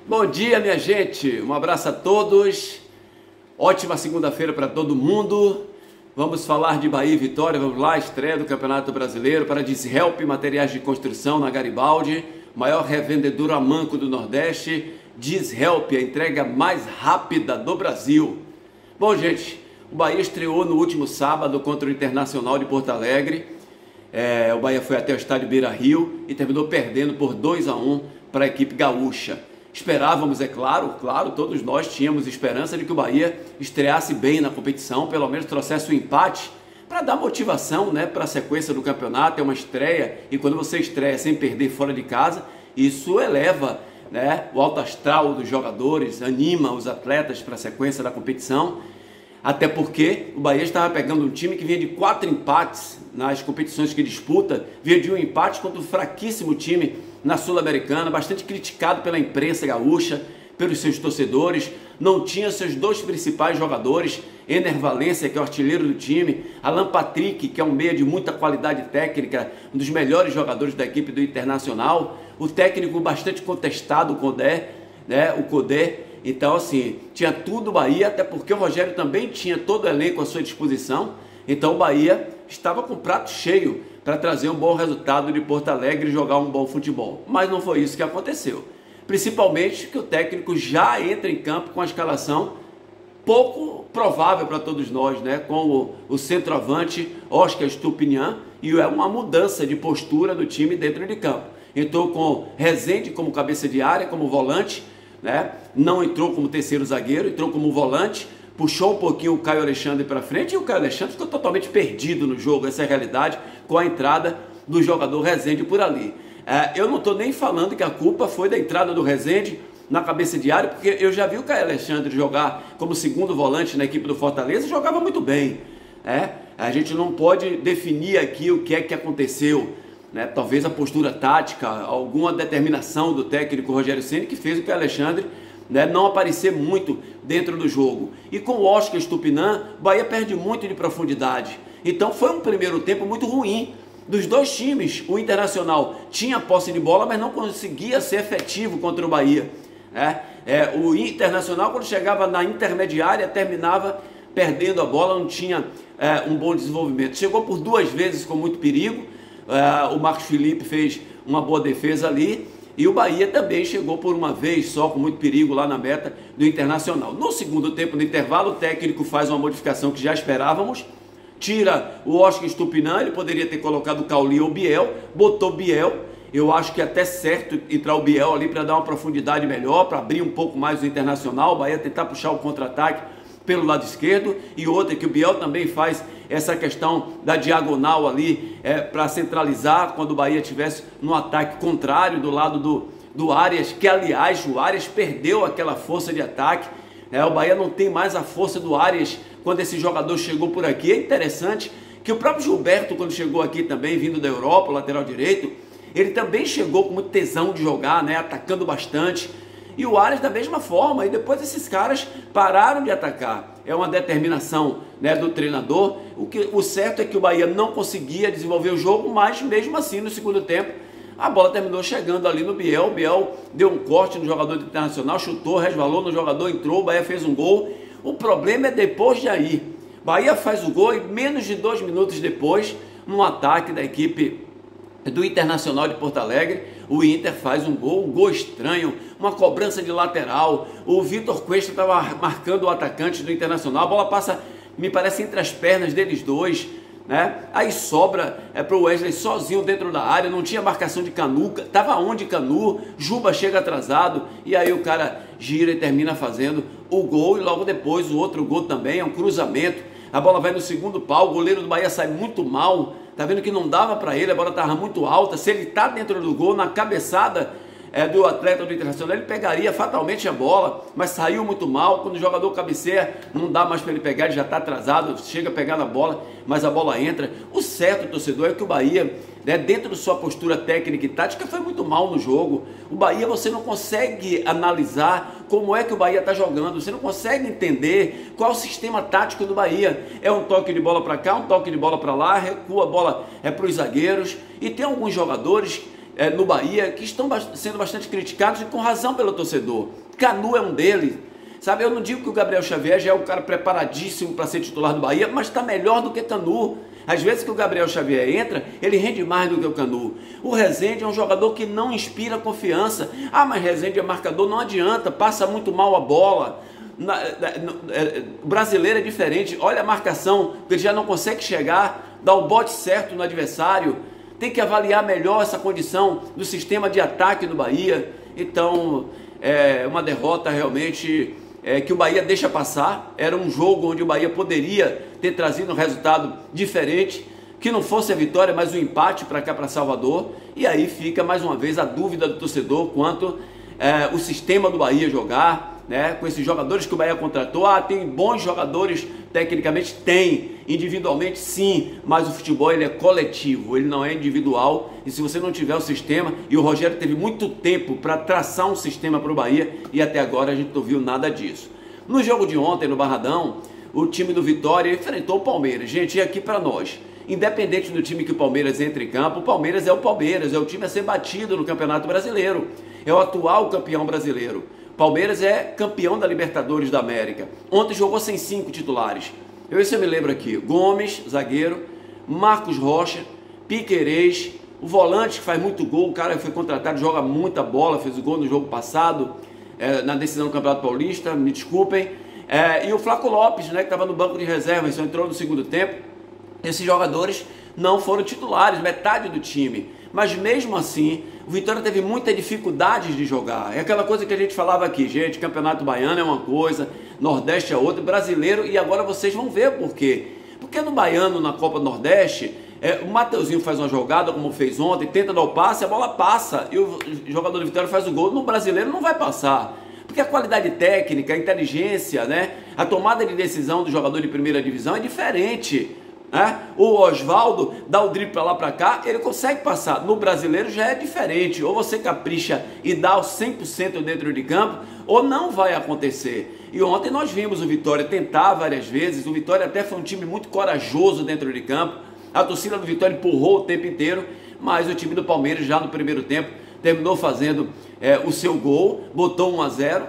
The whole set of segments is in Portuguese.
Bom dia, minha gente. Um abraço a todos. Ótima segunda-feira para todo mundo. Vamos falar de Bahia e Vitória. Vamos lá, estreia do Campeonato Brasileiro para Dishelp Materiais de Construção na Garibaldi, maior revendedor a manco do Nordeste. Dishelp, a entrega mais rápida do Brasil. Bom, gente, o Bahia estreou no último sábado contra o Internacional de Porto Alegre. O Bahia foi até o estádio Beira-Rio e terminou perdendo por 2-1 para a equipe gaúcha. Esperávamos, é claro, todos nós tínhamos esperança de que o Bahia estreasse bem na competição, pelo menos trouxesse o empate para dar motivação, né, para a sequência do campeonato. É uma estreia e quando você estreia sem perder fora de casa, isso eleva, né, o alto astral dos jogadores, anima os atletas para a sequência da competição. Até porque o Bahia estava pegando um time que vinha de 4 empates nas competições que disputa, vinha de um empate contra um fraquíssimo time na Sul-Americana, bastante criticado pela imprensa gaúcha, pelos seus torcedores, não tinha seus dois principais jogadores, Ener Valencia, que é o artilheiro do time, Alan Patrick, que é um meia de muita qualidade técnica, um dos melhores jogadores da equipe do Internacional, o técnico bastante contestado, o Codé, né, o Codé. Então, assim, tinha tudo o Bahia, até porque o Rogério também tinha todo o elenco à sua disposição. Então, o Bahia estava com o prato cheio para trazer um bom resultado de Porto Alegre e jogar um bom futebol. Mas não foi isso que aconteceu. Principalmente que o técnico já entra em campo com a escalação pouco provável para todos nós, né? Com o centroavante Oscar Estupinian, e é uma mudança de postura do time dentro de campo. Entrou com Rezende como cabeça de área, como volante, né? Não entrou como terceiro zagueiro, entrou como volante, puxou um pouquinho o Caio Alexandre para frente e o Caio Alexandre ficou totalmente perdido no jogo. Essa é a realidade, com a entrada do jogador Rezende por ali. Eu não estou nem falando que a culpa foi da entrada do Rezende na cabeça de área, porque eu já vi o Caio Alexandre jogar como segundo volante na equipe do Fortaleza e jogava muito bem. A gente não pode definir aqui o que é que aconteceu, né? Talvez a postura tática, alguma determinação do técnico Rogério Ceni que fez o Caio Alexandre, né, não aparecer muito dentro do jogo. E com o Oscar Estupinian, o Bahia perde muito de profundidade. Então foi um primeiro tempo muito ruim dos dois times. O Internacional tinha posse de bola, mas não conseguia ser efetivo contra o Bahia. O Internacional, quando chegava na intermediária, terminava perdendo a bola, não tinha um bom desenvolvimento. Chegou por 2 vezes com muito perigo. O Marcos Felipe fez uma boa defesa ali. E o Bahia também chegou por uma vez só com muito perigo lá na meta do Internacional. No segundo tempo, no intervalo, o técnico faz uma modificação que já esperávamos. Tira o Oscar Estupinian, ele poderia ter colocado o Cauli ou o Biel, botou Biel. Eu acho que é até certo entrar o Biel ali para dar uma profundidade melhor, para abrir um pouco mais o Internacional. O Bahia tentar puxar o contra-ataque pelo lado esquerdo, e outra que o Biel também faz essa questão da diagonal ali para centralizar quando o Bahia estivesse no ataque contrário do lado do Arias, que aliás o Arias perdeu aquela força de ataque. O Bahia não tem mais a força do Arias quando esse jogador chegou por aqui. É interessante que o próprio Gilberto, quando chegou aqui também, vindo da Europa, o lateral direito, ele também chegou com muito tesão de jogar, né, atacando bastante. E o Arias da mesma forma, e depois esses caras pararam de atacar. É uma determinação, né, do treinador. O certo é que o Bahia não conseguia desenvolver o jogo, mas mesmo assim no segundo tempo a bola terminou chegando ali no Biel. O Biel deu um corte no jogador do Internacional, chutou, resvalou no jogador, entrou, o Bahia fez um gol. O problema é depois de aí. Bahia faz o gol e menos de 2 minutos depois, num ataque da equipe do Internacional de Porto Alegre, o Inter faz um gol estranho, uma cobrança de lateral. O Vitor Cuesta estava marcando o atacante do Internacional, a bola passa, me parece, entre as pernas deles dois, né? Aí sobra para o Wesley sozinho dentro da área, não tinha marcação de Canu, estava onde Canu, Juba chega atrasado, e aí o cara gira e termina fazendo o gol, e logo depois o outro gol também, é um cruzamento, a bola vai no segundo pau, o goleiro do Bahia sai muito mal, tá vendo que não dava para ele, a bola estava muito alta. Se ele está dentro do gol, na cabeçada do atleta do Internacional, ele pegaria fatalmente a bola, mas saiu muito mal. Quando o jogador cabeceia, não dá mais para ele pegar, ele já está atrasado, chega a pegar na bola, mas a bola entra. O certo, torcedor, é que o Bahia, né, dentro de sua postura técnica e tática, foi muito mal no jogo. O Bahia, você não consegue analisar como é que o Bahia está jogando, você não consegue entender qual é o sistema tático do Bahia. É um toque de bola para cá, um toque de bola para lá, recua a bola para os zagueiros, e tem alguns jogadores no Bahia que estão sendo bastante criticados e com razão pelo torcedor. Canu é um deles. Sabe, eu não digo que o Gabriel Xavier já é um cara preparadíssimo para ser titular do Bahia, mas está melhor do que Canu. Às vezes que o Gabriel Xavier entra, ele rende mais do que o Canu. O Rezende é um jogador que não inspira confiança. Ah, mas Rezende é marcador, não adianta, passa muito mal a bola. O brasileiro é diferente, olha a marcação, ele já não consegue chegar, dá o bote certo no adversário. Tem que avaliar melhor essa condição do sistema de ataque do Bahia. Então, é uma derrota realmente que o Bahia deixa passar. Era um jogo onde o Bahia poderia ter trazido um resultado diferente, que não fosse a vitória, mas o empate para cá, para Salvador. E aí fica mais uma vez a dúvida do torcedor quanto o sistema do Bahia jogar, né, com esses jogadores que o Bahia contratou. Ah, tem bons jogadores tecnicamente? Tem. Individualmente sim, mas o futebol ele é coletivo, ele não é individual. E se você não tiver o sistema, e o Rogério teve muito tempo para traçar um sistema para o Bahia, e até agora a gente não viu nada disso. No jogo de ontem, no Barradão, o time do Vitória enfrentou o Palmeiras. Gente, e aqui para nós, independente do time que o Palmeiras entre em campo, o Palmeiras é o Palmeiras, é o time a ser batido no Campeonato Brasileiro, é o atual campeão brasileiro. Palmeiras é campeão da Libertadores da América. Ontem jogou sem 5 titulares. Eu me lembro aqui: Gomes, zagueiro, Marcos Rocha, Piquerez, o volante que faz muito gol, o cara foi contratado, joga muita bola, fez o gol no jogo passado, na decisão do Campeonato Paulista, me desculpem, e o Flaco Lopes, né, que estava no banco de reserva, só entrou no segundo tempo. Esses jogadores não foram titulares, metade do time, mas mesmo assim o Vitória teve muita dificuldade de jogar. É aquela coisa que a gente falava aqui, gente, Campeonato Baiano é uma coisa, Nordeste é outra, brasileiro, e agora vocês vão ver por quê. Porque no Baiano, na Copa do Nordeste, o Mateuzinho faz uma jogada, como fez ontem, tenta dar o passe, a bola passa, e o jogador do Vitória faz o gol. No brasileiro não vai passar, porque a qualidade técnica, a inteligência, né, a tomada de decisão do jogador de primeira divisão é diferente. O Oswaldo dá o drible para lá para cá, ele consegue passar. No brasileiro já é diferente, ou você capricha e dá o 100% dentro de campo, ou não vai acontecer. E ontem nós vimos o Vitória tentar várias vezes. O Vitória até foi um time muito corajoso dentro de campo, a torcida do Vitória empurrou o tempo inteiro, mas o time do Palmeiras já no primeiro tempo terminou fazendo o seu gol, botou 1-0.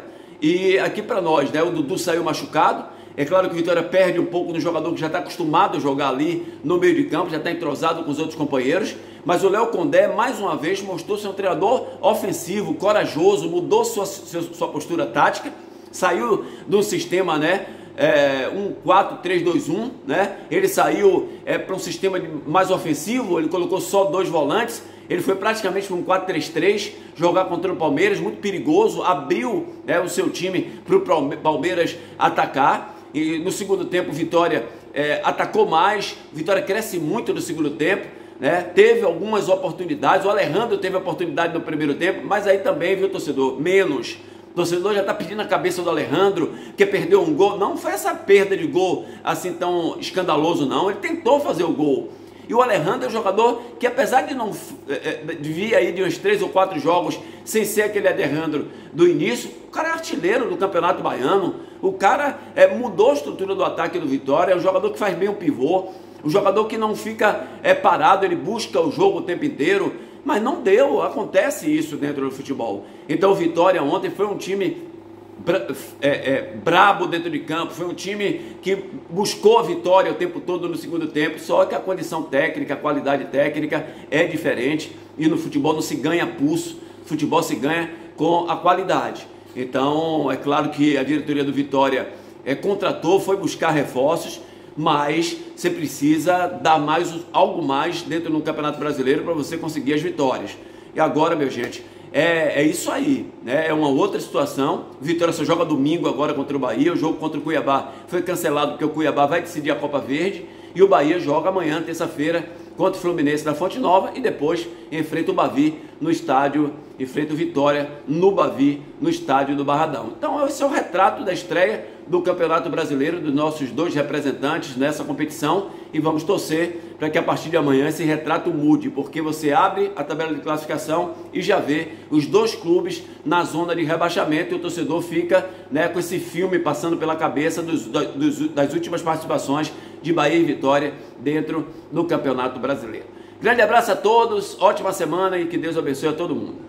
E aqui para nós, né, o Dudu saiu machucado. É claro que o Vitória perde um pouco no jogador que já está acostumado a jogar ali no meio de campo, já está entrosado com os outros companheiros, mas o Léo Condé, mais uma vez, mostrou ser um treinador ofensivo, corajoso, mudou sua postura tática, saiu de um sistema, né, um 4-3-2-1, né, ele saiu para um sistema mais ofensivo, ele colocou só 2 volantes, ele foi praticamente para um 4-3-3, jogar contra o Palmeiras, muito perigoso, abriu o seu time para o Palmeiras atacar. E no segundo tempo o Vitória atacou mais, o Vitória cresce muito no segundo tempo, né? Teve algumas oportunidades, o Alejandro teve oportunidade no primeiro tempo, mas aí também, viu, torcedor, menos. O torcedor já está pedindo a cabeça do Alejandro, que perdeu um gol. Não foi essa perda de gol assim tão escandaloso não, ele tentou fazer o gol. E o Alejandro é um jogador que, apesar de não vir aí de uns 3 ou 4 jogos sem ser aquele Alejandro do início, o cara é artilheiro do Campeonato Baiano, o cara mudou a estrutura do ataque do Vitória, é um jogador que faz bem o pivô, um jogador que não fica parado, ele busca o jogo o tempo inteiro, mas não deu, acontece isso dentro do futebol. Então o Vitória ontem foi um time brabo dentro de campo, foi um time que buscou a vitória o tempo todo no segundo tempo, só que a condição técnica, a qualidade técnica é diferente, e no futebol não se ganha pulso, futebol se ganha com a qualidade. Então é claro que a diretoria do Vitória contratou, foi buscar reforços, mas você precisa dar algo mais dentro do Campeonato Brasileiro para você conseguir as vitórias. E agora, minha gente, é isso aí, né? É uma outra situação. O Vitória só joga domingo agora contra o Bahia. O jogo contra o Cuiabá foi cancelado porque o Cuiabá vai decidir a Copa Verde, e o Bahia joga amanhã, terça-feira, contra o Fluminense na Fonte Nova, e depois enfrenta o Bavi no estádio, enfrenta o Vitória no Bavi, no estádio do Barradão. Então esse é o retrato da estreia do Campeonato Brasileiro, dos nossos 2 representantes nessa competição, e vamos torcer para que a partir de amanhã esse retrato mude, porque você abre a tabela de classificação e já vê os 2 clubes na zona de rebaixamento, e o torcedor fica, né, com esse filme passando pela cabeça das últimas participações de Bahia e Vitória dentro do Campeonato Brasileiro. Grande abraço a todos, ótima semana e que Deus abençoe a todo mundo.